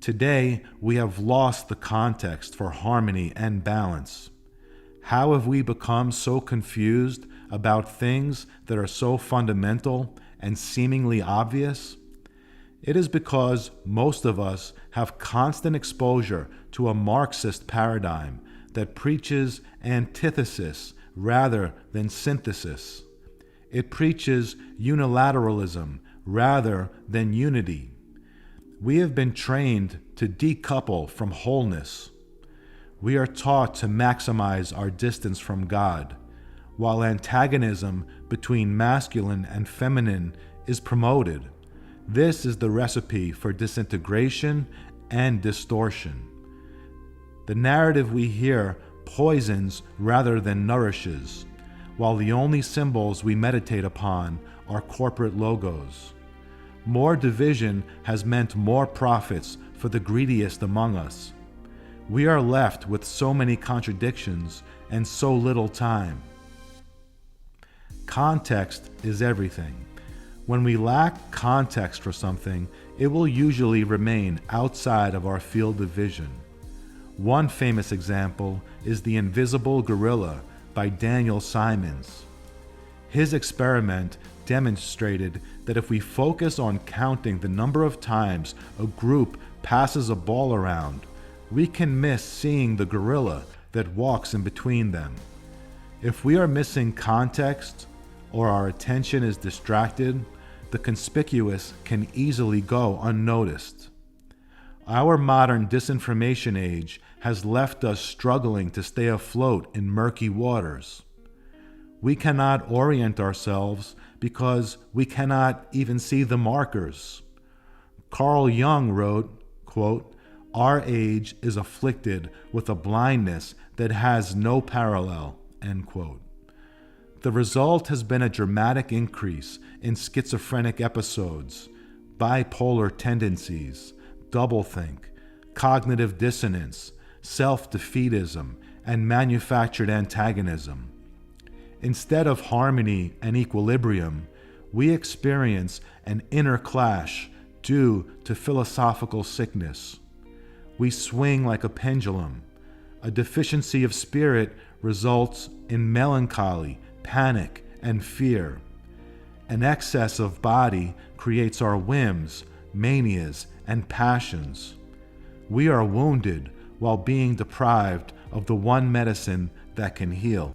Today, we have lost the context for harmony and balance. How have we become so confused about things that are so fundamental and seemingly obvious? It is because most of us have constant exposure to a Marxist paradigm that preaches antithesis rather than synthesis. It preaches unilateralism rather than unity. We have been trained to decouple from wholeness. We are taught to maximize our distance from God, while antagonism between masculine and feminine is promoted. This is the recipe for disintegration and distortion. The narrative we hear poisons rather than nourishes, while the only symbols we meditate upon are corporate logos. More division has meant more profits for the greediest among us. We are left with so many contradictions and so little time. Context is everything. When we lack context for something, it will usually remain outside of our field of vision. One famous example is The Invisible Gorilla by Daniel Simons. His experiment demonstrated that if we focus on counting the number of times a group passes a ball around, we can miss seeing the gorilla that walks in between them. If we are missing context or our attention is distracted, the conspicuous can easily go unnoticed. Our modern disinformation age has left us struggling to stay afloat in murky waters. We cannot orient ourselves because we cannot even see the markers. Carl Jung wrote, quote, "Our age is afflicted with a blindness that has no parallel," end quote. The result has been a dramatic increase in schizophrenic episodes, bipolar tendencies, doublethink, cognitive dissonance, self-defeatism, and manufactured antagonism. Instead of harmony and equilibrium, we experience an inner clash due to philosophical sickness. We swing like a pendulum. A deficiency of spirit results in melancholy, panic, and fear. An excess of body creates our whims, manias, and passions. We are wounded while being deprived of the one medicine that can heal.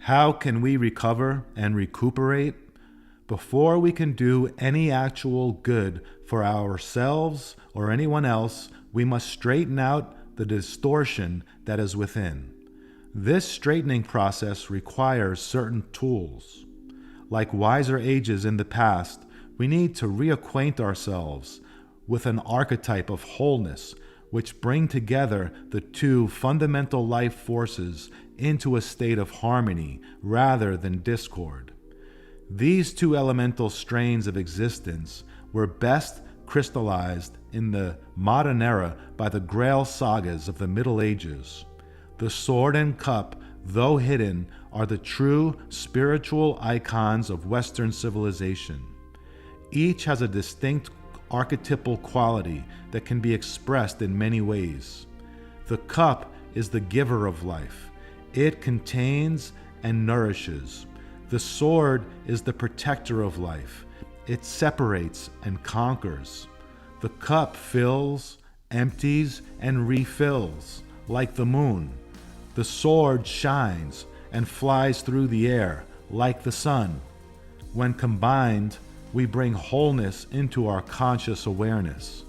How can we recover and recuperate? Before we can do any actual good for ourselves or anyone else, we must straighten out the distortion that is within. This straightening process requires certain tools. Like wiser ages in the past, we need to reacquaint ourselves with an archetype of wholeness, which bring together the two fundamental life forces into a state of harmony rather than discord. These two elemental strains of existence were best crystallized in the modern era by the Grail sagas of the Middle Ages. The sword and cup, though hidden, are the true spiritual icons of Western civilization. Each has a distinct archetypal quality that can be expressed in many ways. The cup is the giver of life. It contains and nourishes. The sword is the protector of life. It separates and conquers. The cup fills, empties, and refills, like the moon. The sword shines and flies through the air, like the sun. When combined, we bring wholeness into our conscious awareness.